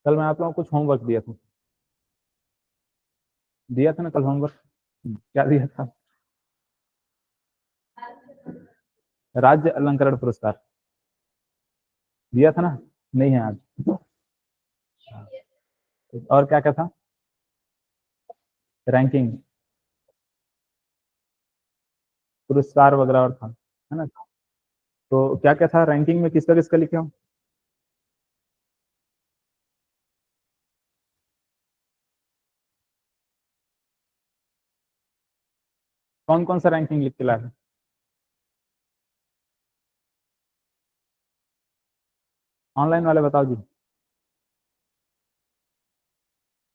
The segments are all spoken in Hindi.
कल मैं आप लोगों को कुछ होमवर्क दिया था ना कल होमवर्क। क्या दिया था? राज्य अलंकरण पुरस्कार दिया था ना? नहीं है आज। और क्या क्या था? रैंकिंग, पुरस्कार वगैरह और था, है ना? तो क्या क्या था रैंकिंग में, किसका किसका लिखे हो? कौन कौन सा रैंकिंग लिख के लाए थे? ऑनलाइन वाले बताओ जी,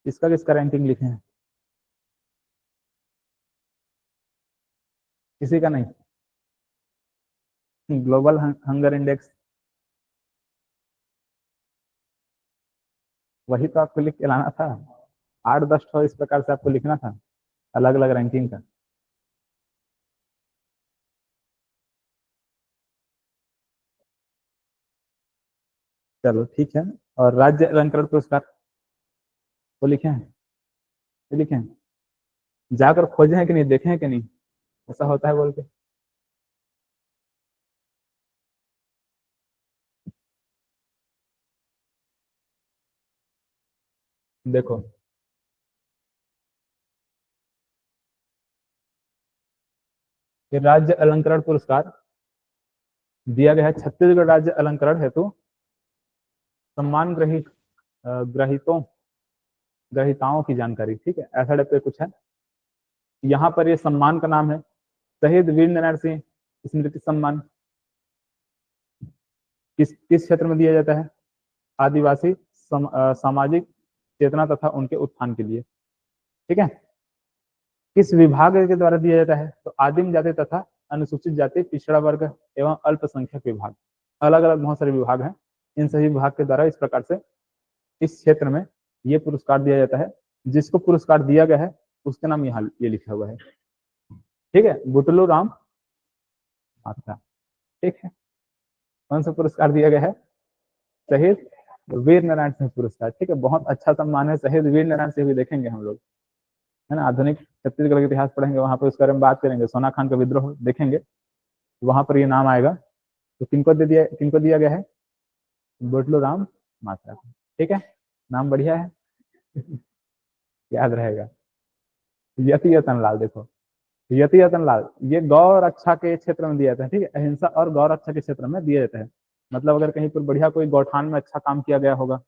किसका किसका रैंकिंग लिखे हैं? किसी का नहीं? ग्लोबल हंगर इंडेक्स, वही तो आपको लिख के लाना था। 8-10 ठो इस प्रकार से आपको लिखना था, अलग अलग रैंकिंग का। चलो ठीक है। और राज्य अलंकरण पुरस्कार वो लिखे हैं? ये लिखे हैं? जाकर खोजे हैं कि नहीं, देखे हैं कि नहीं, ऐसा होता है बोल के? देखो, ये राज्य अलंकरण पुरस्कार दिया गया है छत्तीसगढ़ राज्य अलंकरण हेतु सम्मान ग्रहितों ग्रहिताओं की जानकारी, ठीक है, ऐसा टाइप पे कुछ है। यहाँ पर ये सम्मान का नाम है शहीद वीर नारायण सिंह स्मृति सम्मान। किस किस क्षेत्र में दिया जाता है? आदिवासी सामाजिक चेतना तथा उनके उत्थान के लिए, ठीक है। किस विभाग के द्वारा दिया जाता है? तो आदिम जाति तथा अनुसूचित जाति पिछड़ा वर्ग एवं अल्पसंख्यक विभाग, अलग अलग बहुत सारे विभाग हैं। इन सभी विभाग के द्वारा इस प्रकार से इस क्षेत्र में ये पुरस्कार दिया जाता है। जिसको पुरस्कार दिया गया है उसका नाम यहाँ ये लिखा हुआ है, ठीक है, गुटलू राम मात्रा, ठीक है। कौन सा पुरस्कार दिया गया है? शहीद वीर नारायण सिंह पुरस्कार, ठीक है। बहुत अच्छा सम्मान है, शहीद वीर नारायण सिंह भी देखेंगे हम लोग, है ना। आधुनिक छत्तीसगढ़ का इतिहास पढ़ेंगे, वहां पर उसके बारे में बात करेंगे, सोना खान का विद्रोह देखेंगे, वहां पर ये नाम आएगा। तो किनको दिया गया है? बुटलू राम मात्रा, ठीक है। नाम बढ़िया है। याद रहेगा। यति यतन लाल, देखो, यति यतन लाल, ये गौ रक्षा के क्षेत्र में दिया जाता है, ठीक है। अहिंसा और गौ रक्षा के क्षेत्र में दिया जाता है। मतलब अगर कहीं पर बढ़िया कोई गौठान में अच्छा काम किया गया होगा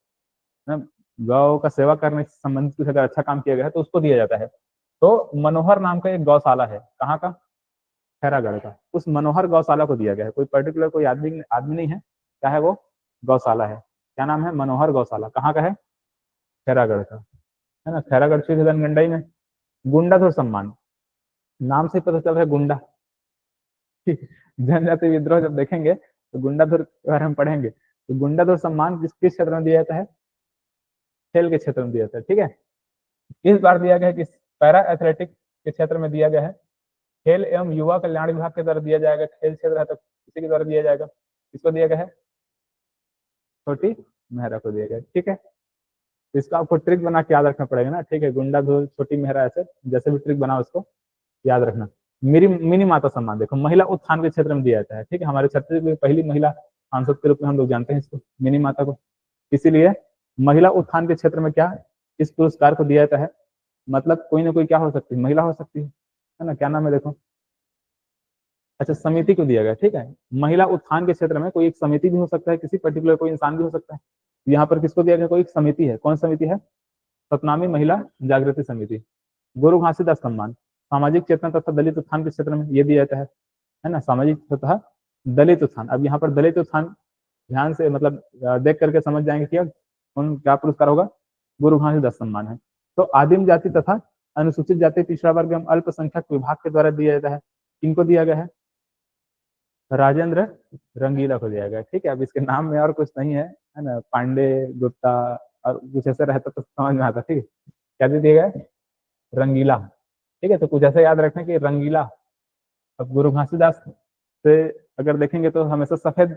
ना, गौ का सेवा करने से संबंधित कुछ अगर अच्छा काम किया गया है तो उसको दिया जाता है। तो मनोहर नाम का एक गौशाला है, कहाँ का? खैरागढ़ का। उस मनोहर गौशाला को दिया गया है, कोई पर्टिकुलर कोई आदमी आदमी नहीं है, क्या है वो? गौशाला है। क्या नाम है? मनोहर गौशाला। कहाँ का है? खैरागढ़ का, है ना। खैरागढ़ स्थित है धनगंडई में। गुंडाधुर सम्मान, नाम से पता चल रहा है गुंडा। जनजाति विद्रोह जब देखेंगे तो गुंडाधुर के बारे में पढ़ेंगे। तो गुंडाधुर सम्मान किस किस क्षेत्र में दिया जाता है? खेल के क्षेत्र में दिया जाता है, ठीक है। इस बार दिया गया है किस? पैरा एथलेटिक के क्षेत्र में दिया गया है। खेल एवं युवा कल्याण विभाग के द्वारा दिया जाएगा, खेल क्षेत्र है तो किसी के द्वारा दिया जाएगा। किसको दिया गया है? छोटी मेहरा को दिया गया, ठीक है। इसको आपको ट्रिक बना के याद रखना पड़ेगा ना, ठीक है। गुंडा धूल छोटी मेहरा, ऐसे जैसे भी ट्रिक बनाओ उसको याद रखना। मेरी मिनी माता सम्मान, देखो, महिला उत्थान के क्षेत्र में दिया जाता है, ठीक है। हमारे छत्तीसगढ़ की पहली महिला सांसद के रूप में हम लोग जानते हैं इसको, मिनी माता को। इसीलिए महिला उत्थान के क्षेत्र में क्या इस पुरस्कार को दिया जाता है? मतलब कोई ना कोई क्या हो सकती है? महिला हो सकती है ना। क्या नाम है देखो? अच्छा, समिति को दिया गया, ठीक है। महिला उत्थान के क्षेत्र में कोई एक समिति भी हो सकता है, किसी पर्टिकुलर कोई इंसान भी हो सकता है। यहाँ पर किसको दिया गया? कोई एक समिति है, कौन समिति है? सतनामी महिला जागृति समिति। गुरु घासीदास सम्मान, सामाजिक चेतना तथा दलित उत्थान के क्षेत्र में ये दिया जाता है ना। सामाजिक तथा दलित उत्थान। अब यहाँ पर दलित उत्थान ध्यान से मतलब देख करके समझ जाएंगे कि उन क्या पुरस्कार होगा? गुरु घासीदास सम्मान है। तो आदिम जाति तथा अनुसूचित जाति पिछड़ा वर्ग एवं अल्पसंख्यक विभाग के द्वारा दिया जाता है। किनको दिया गया है? राजेंद्र रंगीला को दिया गया, ठीक है। अब इसके नाम में और कुछ नहीं है ना, पांडे, गुप्ता और कुछ ऐसा रहता तो समझ में आता, ठीक है। क्या दे दिया गया? रंगीला, ठीक है। तो कुछ ऐसा याद रखना कि रंगीला। अब गुरु घासीदास से अगर देखेंगे तो हमेशा सफेद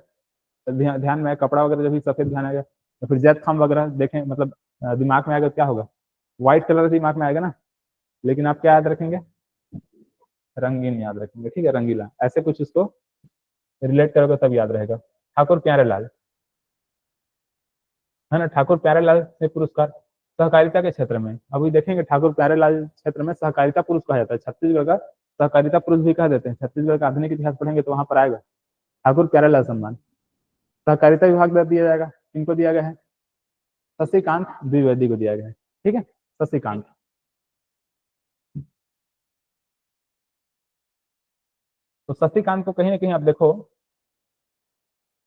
ध्यान में, कपड़ा वगैरह जो भी सफेद ध्यान आएगा। या फिर जैद खान वगैरह देखें, मतलब दिमाग में आएगा तो क्या होगा, व्हाइट कलर दिमाग में आएगा ना, लेकिन आप क्या याद रखेंगे, रंगीन याद रखेंगे, ठीक है, रंगीला, ऐसे कुछ उसको रिलेट करोगे तब याद रहेगा। ठाकुर प्यारेलाल, है ना, ठाकुर प्यारेलाल से पुरस्कार सहकारिता के क्षेत्र में, अभी देखेंगे ठाकुर प्यारेलाल क्षेत्र में सहकारिता पुरुष कहा जाता है, छत्तीसगढ़ का सहकारिता पुरुष भी कह देते हैं, छत्तीसगढ़ का आधुनिक इतिहास पढ़ेंगे तो वहां पर आएगा ठाकुर प्यारेलाल सम्मान। सहकारिता विभाग द्वारा दिया जाएगा, इनको दिया गया है शशिकांत द्विवेदी को दिया गया है, ठीक है, शशिकांत। तो शशिकांत को कहीं ना कहीं आप देखो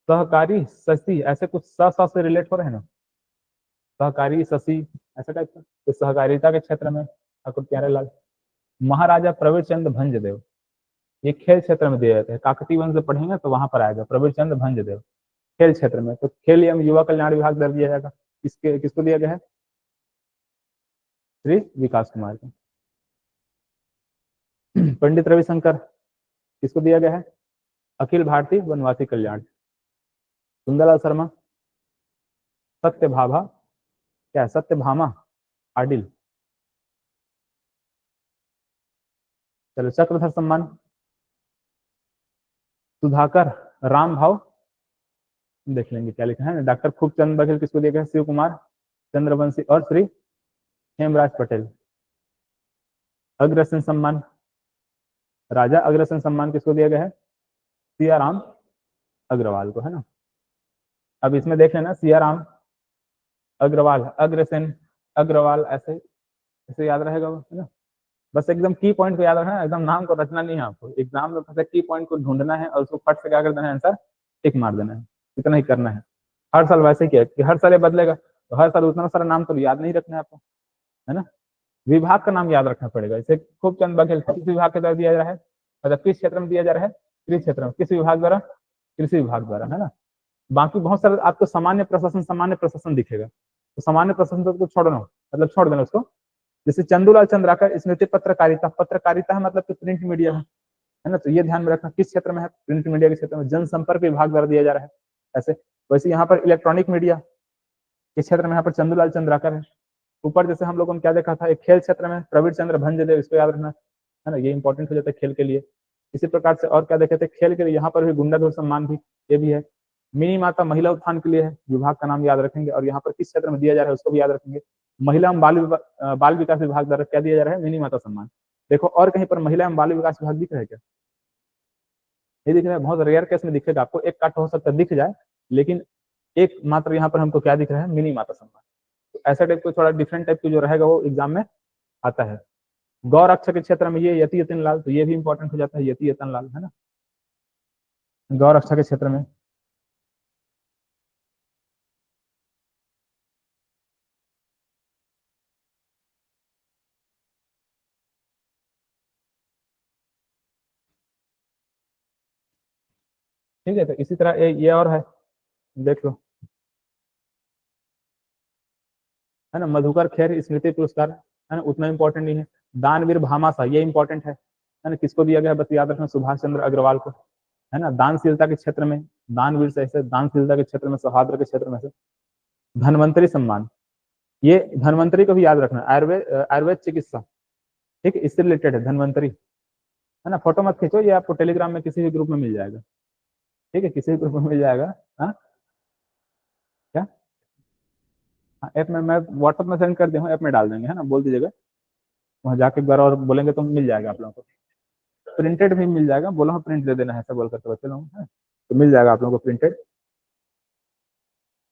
सहकारी शशि ऐसे कुछ स से रिलेट हो रहे हैं ना, सहकारी शशि ऐसा टाइप का, तो सहकारिता के क्षेत्र में ठाकुर प्यारेलाल। महाराजा प्रवीर चंद्र भंजदेव, ये खेल क्षेत्र में दिया जाता है, काकतीय वंश पढ़ेंगे तो वहां पर आएगा प्रवीर चंद्र भंजदेव, खेल क्षेत्र में। तो खेल एवं युवा कल्याण विभाग द्वारा दिया जाएगा, किसके किसको दिया गया है, श्री विकास कुमार को। पंडित रविशंकर किसको दिया गया है, अखिल भारतीय वनवासी कल्याण। सुंदरलाल शर्मा सत्य भाभा, क्या सत्य भामा आडिल। चलो चक्रधर सम्मान सुधाकर राम भाव, देख लेंगे क्या लिखा है। डॉक्टर खूबचंद बघेल किसको दिया गया, शिव कुमार चंद्रवंशी और श्री हेमराज पटेल। अग्रसेन सम्मान, राजा अग्रसेन सम्मान किसको दिया गया है, सियाराम अग्रवाल को, है ना। अब इसमें देख लेना सियाराम अग्रवाल, अग्रसेन अग्रवाल, ऐसे ऐसे याद रहेगा वो, है ना। बस एकदम की पॉइंट को याद रखना, एकदम नाम को रचना नहीं है आपको, एग्जाम में फंसे की पॉइंट को ढूंढना है और उसको फट से क्या कर देना है, आंसर टिक मार देना है, इतना ही करना है। हर साल वैसे किया कि हर साल ये बदलेगा, तो हर साल उतना सारा नाम तो याद नहीं रखना है आपको, है ना। विभाग का नाम याद रखना पड़ेगा, जैसे खूबचंद बघेल किस विभाग के द्वारा दिया जा रहा है, मतलब किस क्षेत्र में दिया जा रहा है, कृषि क्षेत्र में, किस विभाग द्वारा, कृषि विभाग द्वारा, है ना। बाकी बहुत सारे आपको सामान्य प्रशासन दिखेगा, तो सामान्य प्रशासन को छोड़ना, मतलब छोड़ देना उसको। जैसे चंदूलाल चंद्राकर स्मृति पत्रकारिता, पत्रकारिता है मतलब तो प्रिंट मीडिया है ना, तो ये ध्यान में रखना किस क्षेत्र में है, प्रिंट मीडिया के क्षेत्र में, जनसंपर्क विभाग द्वारा दिया जा रहा है ऐसे। वैसे यहाँ पर इलेक्ट्रॉनिक मीडिया के क्षेत्र में यहाँ पर चंदूलाल चंद्राकर है। ऊपर जैसे हम लोगों ने क्या देखा था, एक खेल क्षेत्र में प्रवीर चंद्र भंजदेव, इसको याद रखना, है ना, ये इंपॉर्टेंट हो जाता है खेल के लिए। इसी प्रकार से और क्या देखे थे खेल के लिए, यहाँ पर भी गुंडाधुर सम्मान भी, ये भी है। मिनी माता महिला उत्थान के लिए है, विभाग का नाम याद रखेंगे, और यहाँ पर किस क्षेत्र में दिया जा रहा है उसको भी याद रखेंगे। महिला एवं बाल विकास विभाग द्वारा क्या दिया जा रहा है, मिनी माता सम्मान। देखो और कहीं पर महिला एवं बाल विकास विभाग दिख रहा है क्या, ये दिख रहा है, बहुत रेयर केस में दिखेगा आपको, एक काट हो सकता है दिख जाए, लेकिन एक मात्र यहाँ पर हमको क्या दिख रहा है, मिनी माता सम्मान। तो ऐसा टाइप को थोड़ा डिफरेंट टाइप की जो रहेगा वो एग्जाम में आता है। गौर रक्षा के क्षेत्र में ये यति यतिन लाल, तो ये भी इंपॉर्टेंट हो जाता है, यति यतन लाल, है ना, गौर रक्षा के क्षेत्र में। ठीक है, तो इसी तरह ये और है, देख लो, है ना, मधुकर खेर स्मृति पुरस्कार, है ना, उतना इंपॉर्टेंट नहीं है। दानवीर भामाशाह, ये इंपॉर्टेंट है ना, किसको दिया गया बस याद रखना, सुभाष चंद्र अग्रवाल को, है ना। दानशीलता के क्षेत्र में, दानवीर से ऐसे, दानशीलता के क्षेत्र में, सौहार्द के क्षेत्र में से। धनवंतरी सम्मान, ये धनवंतरी को भी याद रखना, आयुर्वेद आयुर्वेद चिकित्सा, ठीक है, इससे रिलेटेड है धनवंतरी, है ना। फोटो मत खींचो, ये आपको टेलीग्राम में किसी भी ग्रुप में मिल जाएगा, ठीक है, किसी भी ग्रुप में मिल जाएगा। हाँ क्या, हाँ ऐप में मैं व्हाट्सअप में सेंड कर दिया हूँ, ऐप में डाल देंगे, है ना, बोल दीजिएगा, वहाँ जाके एक बार और बोलेंगे तो मिल जाएगा आप लोगों को, प्रिंटेड भी मिल जाएगा, बोलो प्रिंट दे देना है ऐसा बोल करके बच्चे लोग, है तो मिल जाएगा आप लोगों को प्रिंटेड।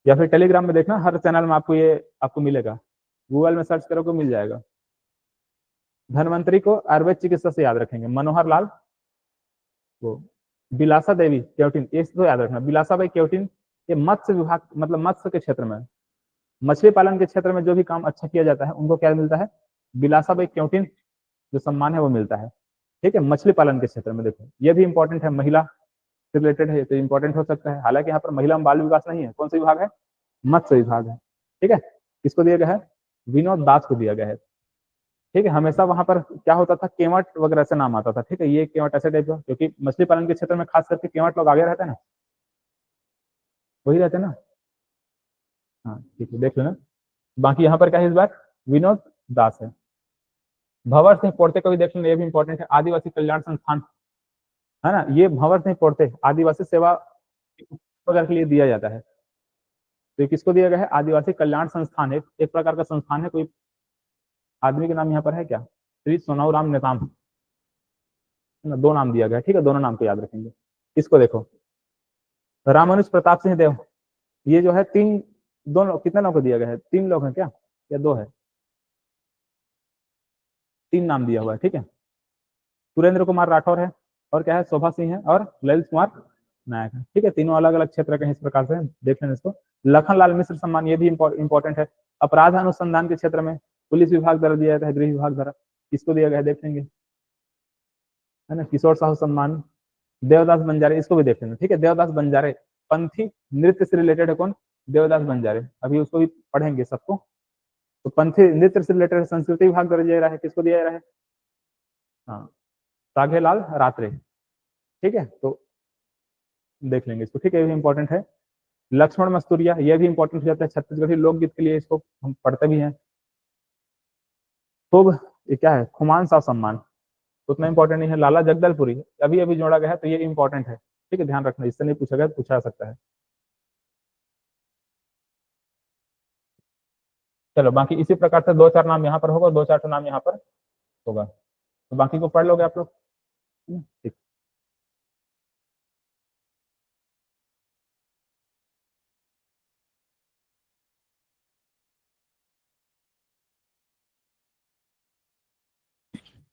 या फिर टेलीग्राम में देखना, हर चैनल में आपको ये आपको मिलेगा, गूगल में सर्च करोगे मिल जाएगा। धनवंतरी को आयुर्वेद चिकित्सा से याद रखेंगे, मनोहर लाल वो, बिलासा देवी केवटिन, ये तो याद रखना, बिलासा बाई केवटिन, ये मत्स्य विभाग, मतलब मत्स्य के क्षेत्र में, मछली पालन के क्षेत्र में जो भी काम अच्छा किया जाता है उनको क्या मिलता है, बिलासा बाई केवटिन जो सम्मान है वो मिलता है, ठीक है। मछली पालन के क्षेत्र में देखो ये भी इंपॉर्टेंट है, महिला से रिलेटेड है तो इंपॉर्टेंट हो सकता है, हालांकि यहाँ पर महिला बाल विकास नहीं है, कौन सा विभाग है, मत्स्य विभाग है, ठीक है। किसको दिया गया है, विनोद दास को दिया गया है, ठीक है। हमेशा वहां पर क्या होता था, केवट वगैरह से नाम आता था, ठीक है, ये केवट ऐसे टाइप का, क्योंकि मछली पालन के क्षेत्र में खास करके केवट लोग आगे रहते हैं ना, वही रहते हैं ना, हाँ ठीक है, देख लेना। बाकी यहाँ पर क्या है इस बार, विनोद दास है। भंवर सिंह पोर्ते को भी देख लेना, ये भी इंपॉर्टेंट है, आदिवासी कल्याण संस्थान, है ना, ये भंवर सिंह पोर्ते आदिवासी सेवा वगैरह के लिए दिया जाता है। तो ये किसको दिया गया है, आदिवासी कल्याण संस्थान है, एक प्रकार का संस्थान है। कोई आदमी के नाम यहाँ पर है क्या, श्री सोनाउराम नेताम, है ना, दो नाम दिया गया है, ठीक है, दोनों नाम को याद रखेंगे। इसको देखो, रामानुज प्रताप सिंह देव, ये जो है तीन, दोनों कितने लोगों को दिया गया है, तीन लोग हैं क्या, या दो है, तीन नाम दिया हुआ है, ठीक है। सुरेंद्र कुमार राठौर है, और क्या है, शोभा सिंह है, और ललित कुमार नायक है, ठीक है, तीनों अलग अलग क्षेत्र के हैं, इस प्रकार से देख लें इसको। लखनलाल मिश्र सम्मान, ये भी इंपॉर्टेंट है, अपराध अनुसंधान के क्षेत्र में पुलिस विभाग द्वारा दिया जाता है, गृह विभाग द्वारा, किसको दिया गया है देख लेंगे, है ना, किशोर साहू सम्मान। देवदास बंजारे, इसको भी देख लेना, ठीक है, देवदास बंजारे पंथी नृत्य से रिलेटेड है, कौन, देवदास बंजारे, अभी उसको भी पढ़ेंगे सबको। तो पंथी नृत्य से रिलेटेड संस्कृति विभाग द्वारा दिया जा रहा है, किसको दिया जा रहा है, हाँ, साघेलाल रात्रे, ठीक है, तो देख लेंगे इसको, ठीक है, ये भी इंपॉर्टेंट है। लक्ष्मण मस्तूरिया, ये भी इंपॉर्टेंट हो जाता है, छत्तीसगढ़ी लोकगीत के लिए इसको हम पढ़ते भी हैं खूब। ये क्या है, खुमान साहब सम्मान, उतना इंपॉर्टेंट नहीं है। लाला जगदलपुरी अभी अभी जोड़ा गया है, तो ये इंपॉर्टेंट है, ठीक है, ध्यान रखना, इससे नहीं पूछा गया, पूछा जा सकता है। चलो, बाकी इसी प्रकार से दो चार नाम यहाँ पर होगा, दो चार नाम यहाँ पर होगा, तो बाकी को पढ़ लोगे आप लोग, ठीक।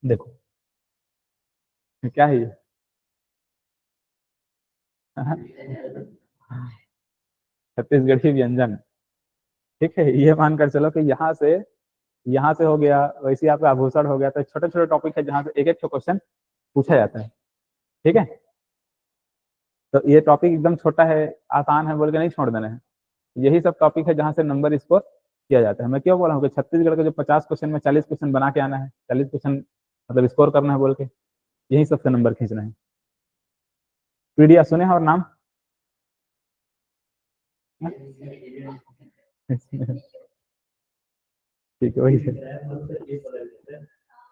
देखो क्या है ये छत्तीसगढ़ी व्यंजन, ठीक है, ये मानकर चलो कि यहाँ से हो गया, वैसे आपका आभूषण हो गया, तो छोटे छोटे टॉपिक है जहाँ से एक एक क्वेश्चन पूछा जाता है, ठीक है। तो ये टॉपिक एकदम छोटा है, आसान है बोल के नहीं छोड़ देना है, यही सब टॉपिक है जहाँ से नंबर स्कोर किया जाता है। मैं क्यों बोल रहा हूँ कि छत्तीसगढ़ के जो 50 क्वेश्चन में 40 क्वेश्चन बना के आना है, 40 क्वेश्चन मतलब स्कोर करना है बोल के, यही सबसे नंबर खींचना है। पीडिया सुने हैं और नाम ठीक है, वही है।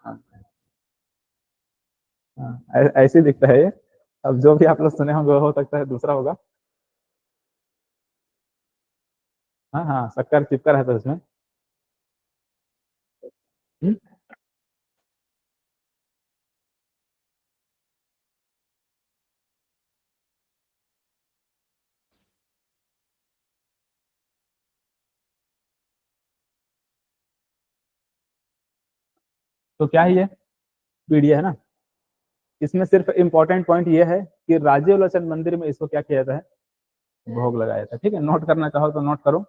हाँ, हाँ, ऐसे ही दिखता है ये। अब जो भी आप लोग सुने होंगे हो सकता है दूसरा होगा। हाँ हाँ, शक्कर चिपका रहता है उसमें। हम्म? तो क्या है ये, पीडीए है ना, इसमें सिर्फ इम्पोर्टेंट पॉइंट ये है कि राजीव लोचन मंदिर में इसको क्या किया जाता है, भोग लगाया जाता है, ठीक है, नोट करना चाहो तो नोट करो,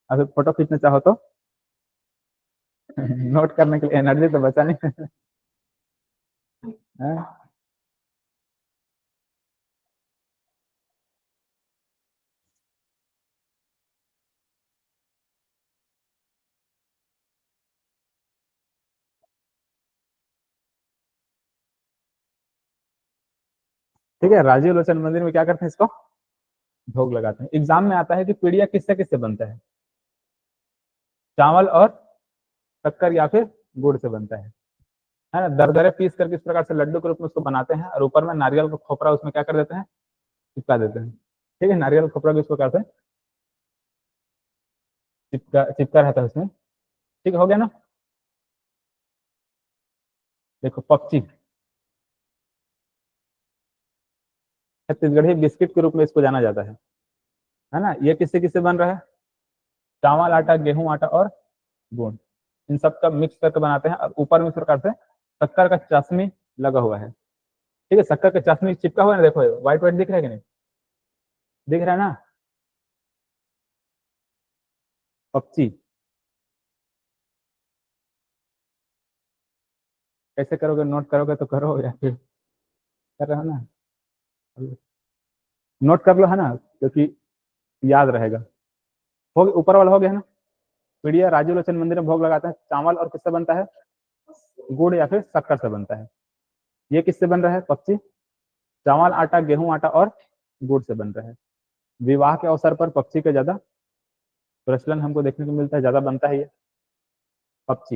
अगर फोटो खींचना चाहो तो नोट करने के लिए एनर्जी तो बचा नहीं है। ठीक है, राजीव लोचन मंदिर में क्या करते हैं, इसको भोग लगाते हैं। एग्जाम में आता है कि पीड़िया किससे किससे बनता है, चावल और शक्कर या फिर गुड़ से बनता है ना, दरदरे पीस करके इस प्रकार से लड्डू के रूप में उसको बनाते हैं, और ऊपर में नारियल का खोपरा उसमें क्या कर देते हैं, चिपका देते हैं, ठीक है, नारियल खोपरा को इस प्रकार से चिपका चिपका रहता है उसमें, ठीक है, हो गया ना। देखो पक्षी, छत्तीसगढ़ी बिस्किट के रूप में इसको जाना जाता है ना, ये किससे किससे बन रहा है, चावल आटा, गेहूं आटा और गुड़, इन सब का मिक्स करके बनाते हैं, और ऊपर में इस प्रकार से शक्कर का चाशनी लगा हुआ है, ठीक है, शक्कर का चाशनी चिपका हुआ है ना, देखो व्हाइट व्हाइट दिख रहा है कि नहीं, दिख रहा है ना, पक्षी, कैसे करोगे, नोट करोगे तो करो, या फिर कर रहे हो ना, नोट कर लो, है ना, क्योंकि याद रहेगा। हो ऊपर वाला हो गया है ना, पीड़िया राजू लोचन मंदिर में भोग लगाते हैं, चावल और किससे बनता है, गुड़ या फिर शक्कर से बनता है। ये किससे बन रहा है, पक्षी, चावल आटा, गेहूं आटा और गुड़ से बन रहा है। विवाह के अवसर पर पक्षी का ज्यादा प्रचलन हमको देखने को मिलता है, ज्यादा बनता है ये पक्षी।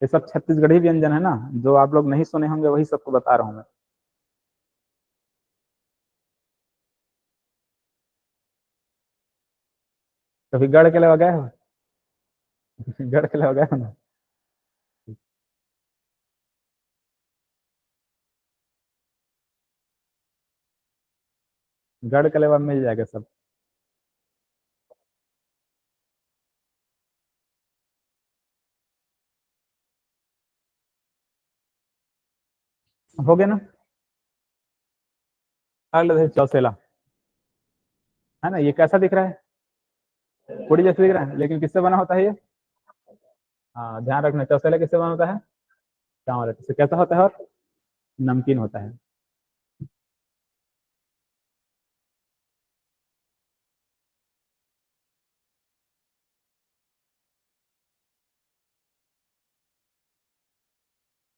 ये सब छत्तीसगढ़ी व्यंजन है ना, जो आप लोग नहीं सुने होंगे वही सबको बता रहा हूँ मैं। कभी गढ़ के लिए गए हो? गढ़ के लिए गए हो ना? गढ़ के लिए मिल जाएगा सब। हो गया ना? अगला है चौसेला। है ना, ये कैसा दिख रहा है? पूरी जैसे दिख रहा है, लेकिन किससे बना होता है ये? हाँ, ध्यान रखना, चौसेला किससे बना होता है? चावल आटे से। कैसा होता है और नमकीन होता है।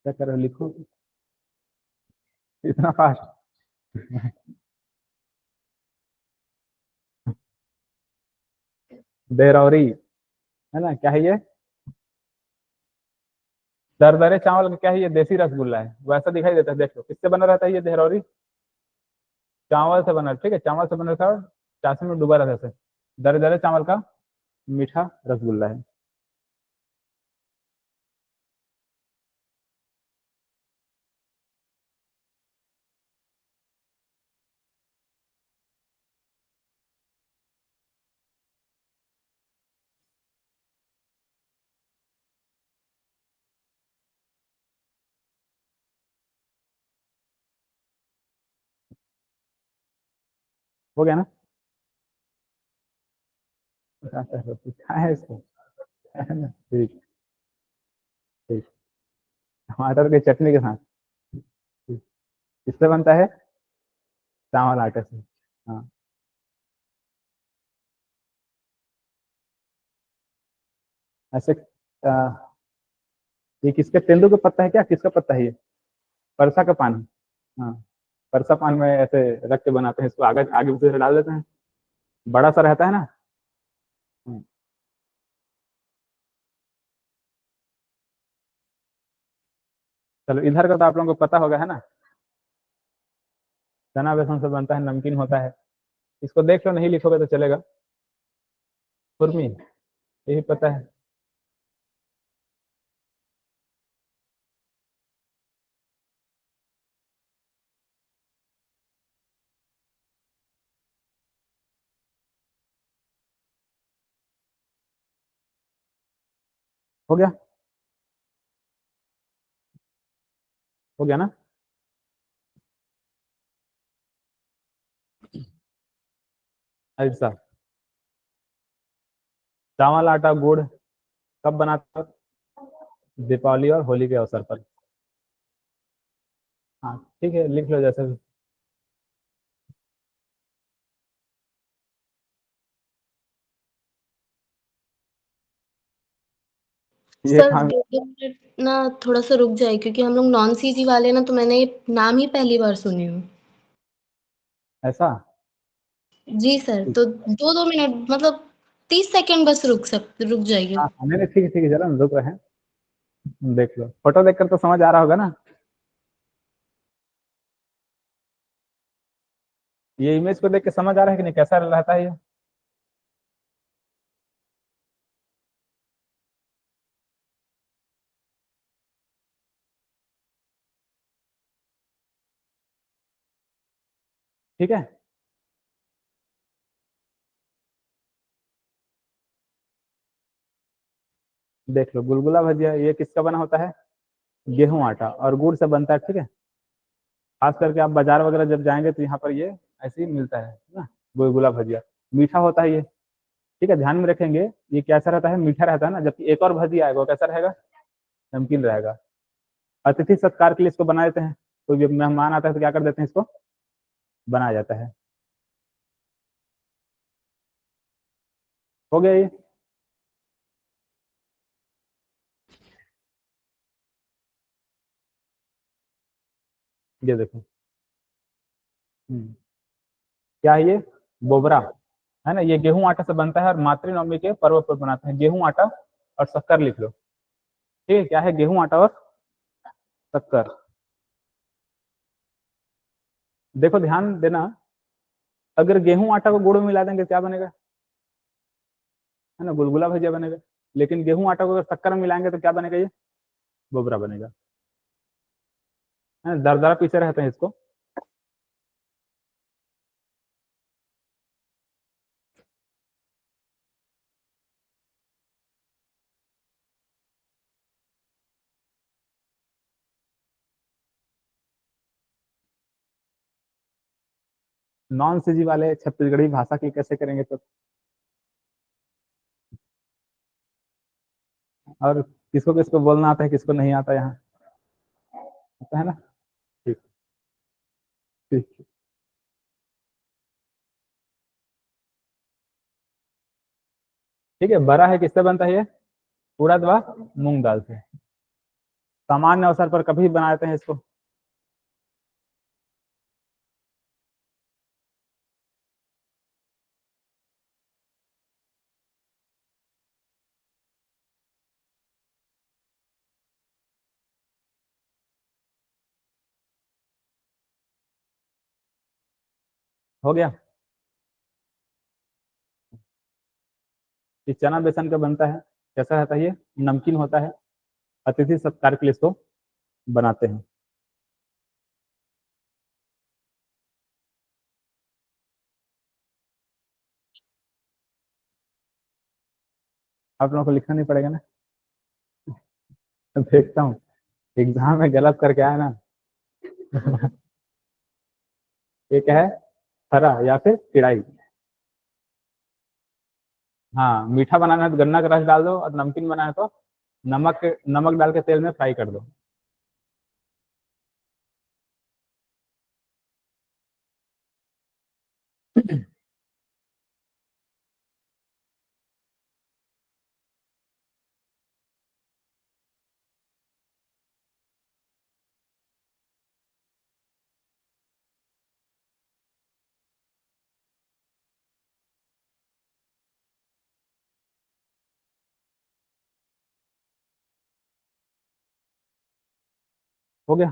क्या कर रहे हो, लिखो इतना फास्ट। देरौरी। है ना, क्या है ये? दरदरे चावल का क्या है ये? देसी रसगुल्ला है, वैसा दिखाई देता है। देख लो किससे बना रहता है ये देहरौरी? चावल से बना, ठीक है, चावल से बना रहता है और चाशनी में डूबा रहता है। दरदरे चावल का मीठा रसगुल्ला है। हो गया ना? कहाँ है इसको? है ना, ठीक। ठीक। टमाटर की चटनी के साथ। ठीक। किससे बनता है? चावल आटे से। हाँ। ऐसे ये किसके, तेंदू का पत्ता है क्या, किसका पत्ता है ये? परसा का पान। हाँ। परसा पान में ऐसे रख के बनाते हैं इसको, आगे आगे पीछे डाल देते हैं। बड़ा सा रहता है ना। हम्म। चलो, इधर का तो आप लोगों को पता होगा, है ना। चना बेसन से बनता है, नमकीन होता है। इसको देख लो, नहीं लिखोगे तो चलेगा। कुर्मी, यही पता है। हो गया? हो गया ना? ऐसा। चावल आटा गुड़ कब बनाते हो? दीपावली और होली के अवसर पर। हाँ, ठीक है, लिख लो जैसे भी। ये सर काम। 2 मिनट ना, थोड़ा सा रुक जाए क्योंकि हम लोग नॉन सीजी वाले हैं ना, तो मैंने ये नाम ही पहली बार सुनी हूँ। ऐसा। जी सर, तो 2-2 मिनट मतलब 30 सेकंड बस रुक जाइए। हाँ हाँ, नहीं नहीं, ठीक है ठीक है, चलो हम रुक रहे हैं। देख लो, फोटो देखकर तो समझ आ रहा होगा ना। ये इमेज को देख के समझ आ रहा है कि नहीं, कैसा रहता है ये? ठीक है। देख लो, गुलगुला भजिया ये किसका बना होता है? गेहूं आटा और गुड़ से बनता है, ठीक है। खास करके आप बाजार वगैरह जब जाएंगे तो यहाँ पर ये ऐसे ही मिलता है ना। गुलगुला भजिया मीठा होता है ये। ठीक है, ध्यान में रखेंगे। ये कैसा रहता है? मीठा रहता है ना, जबकि एक और भजिया आएगा, वो कैसा रहेगा? नमकीन रहेगा। अतिथि सत्कार के लिए इसको बना देते हैं। कोई भी मेहमान आता है तो क्या कर देते हैं, इसको बनाया जाता है। हो गया ये? ये देखो। क्या है ये? बोबरा। है ना, ये गेहूं आटा से बनता है और मातृ नवमी के पर्व पर बनाते हैं। गेहूं आटा और शक्कर लिख लो, ठीक है, क्या है गेहूं आटा और शक्कर। देखो ध्यान देना, अगर गेहूं आटा को गुड़ में मिला देंगे क्या बनेगा, है ना, गुलगुला भजिया बनेगा। लेकिन गेहूं आटा को अगर शक्कर में मिलाएंगे तो क्या बनेगा, ये बोबरा बनेगा, है ना, दरदरा पीछे रहते हैं इसको। नॉन सीजी वाले छत्तीसगढ़ी भाषा की कैसे करेंगे तो, और किसको किसको बोलना आता है किसको नहीं आता यहाँ, आता है ना। ठीक, ठीक, ठीक है। बड़ा है किससे बनता है ये, उड़द व मूंग दाल से। सामान्य अवसर पर कभी बनाते हैं इसको। हो गया। ये चना बेसन का बनता है, कैसा रहता है ये, नमकीन होता है। अतिथि सत्कार के लिए इसको बनाते हैं। आप लोगों को लिखना नहीं पड़ेगा ना। देखता हूँ एग्जाम में गलत करके आया ना। ये क्या है, हरा या फिर किड़ाई। हाँ, मीठा बनाना है तो गन्ना का रस डाल दो, और नमकीन बनाना है तो नमक नमक डाल के तेल में फ्राई कर दो। हो गया।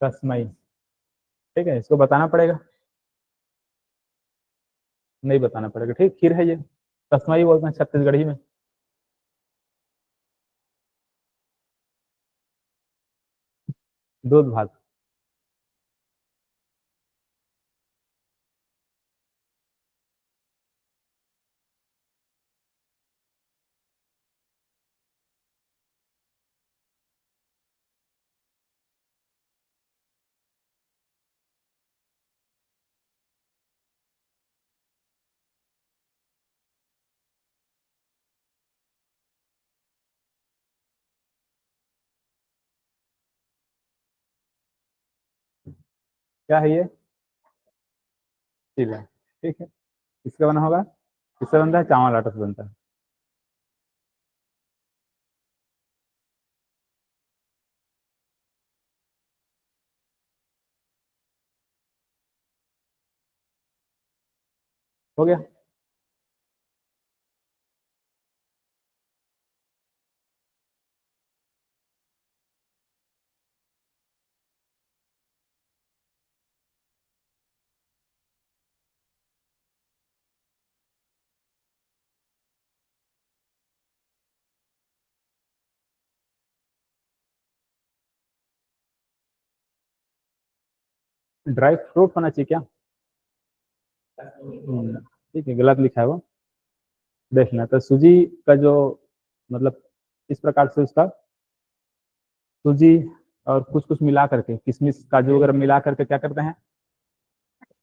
तस्मई, ठीक है, इसको बताना पड़ेगा, नहीं बताना पड़ेगा, ठीक, खीर है ये, तस्मई बोलते हैं छत्तीसगढ़ी में। दूध भात। क्या है ये, चीला, ठीक है। इसका बना होगा, इससे बनता है चावल आटा से बनता है। हो गया। ड्राई फ्रूट होना चाहिए क्या, ठीक है, गलत लिखा है वो। देखना तो सूजी का जो, मतलब इस प्रकार से उसका सूजी और कुछ कुछ मिला करके, किशमिश काजू वगैरह मिला करके क्या करते हैं,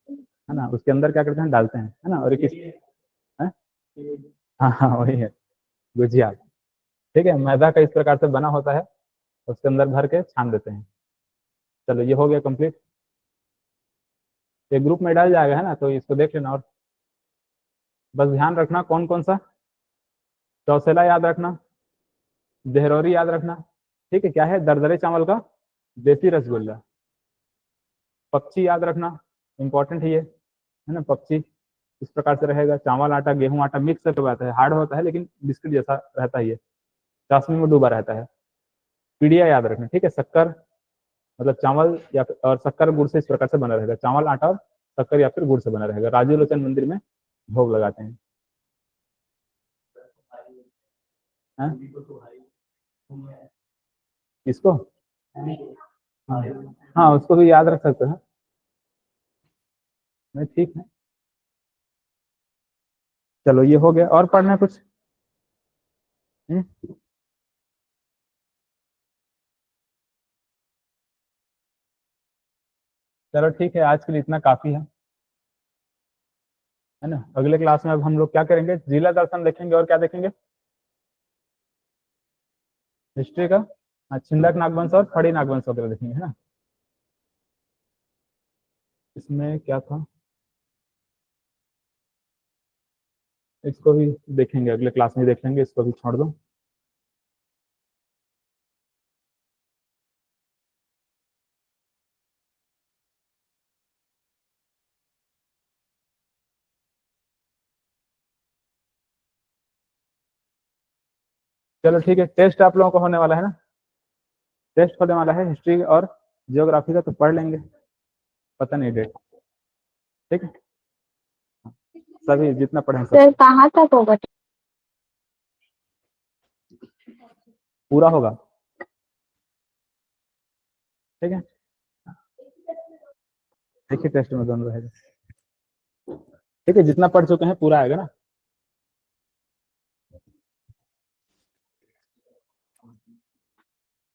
है ना, उसके अंदर क्या करते हैं, डालते हैं, है ना, और एक है? हाँ हाँ वही है, गुजिया। ठीक है, मैदा का इस प्रकार से बना होता है, उसके अंदर भर के छान देते हैं। चलो ये हो गया कंप्लीट। ये ग्रुप में डाल जाएगा है ना, तो इसको देख लेना। और बस ध्यान रखना कौन कौन सा, चौसेला याद रखना, देहरौरी याद रखना, ठीक है, क्या है, दरदरे चावल का देसी रसगुल्ला। पक्षी याद रखना, इंपॉर्टेंट है ये, है ना, पक्षी इस प्रकार से रहेगा। चावल आटा गेहूं आटा मिक्स करके रहता है, हार्ड होता है लेकिन बिस्किट जैसा रहता है ये, चाशनी में डूबा रहता है। पीड़िया याद रखना, ठीक है, शक्कर मतलब चावल या फिर और शक्कर गुड़ से इस प्रकार से बना रहेगा, चावल आटा और शक्कर या फिर गुड़ से बना रहेगा। राजू लोचन मंदिर में भोग लगाते हैं। हाँ? इसको हाँ हाँ, उसको भी याद रख सकते हैं। नहीं ठीक है, चलो ये हो गया। और पढ़ना है कुछ? हम्म? चलो ठीक है, आज के लिए इतना काफी है ना। अगले क्लास में अब हम लोग क्या करेंगे, जिला दर्शन देखेंगे और क्या देखेंगे, हिस्ट्री का। हाँ, छिंदक नागवंश और खड़ी नागवंश वगैरह देखेंगे, है ना। इसमें क्या था, इसको भी देखेंगे, अगले क्लास में देख लेंगे, इसको भी छोड़ दो। चलो ठीक है, टेस्ट आप लोगों को होने वाला है ना, टेस्ट होने वाला है हिस्ट्री और जियोग्राफी का, तो पढ़ लेंगे, पता नहीं डेट, ठीक है, सभी जितना पढ़े सब सर कहाँ तक होगा? पूरा होगा, ठीक है। देखिए टेस्ट में दोनों रहेगा, ठीक है, जितना पढ़ चुके हैं पूरा आएगा ना।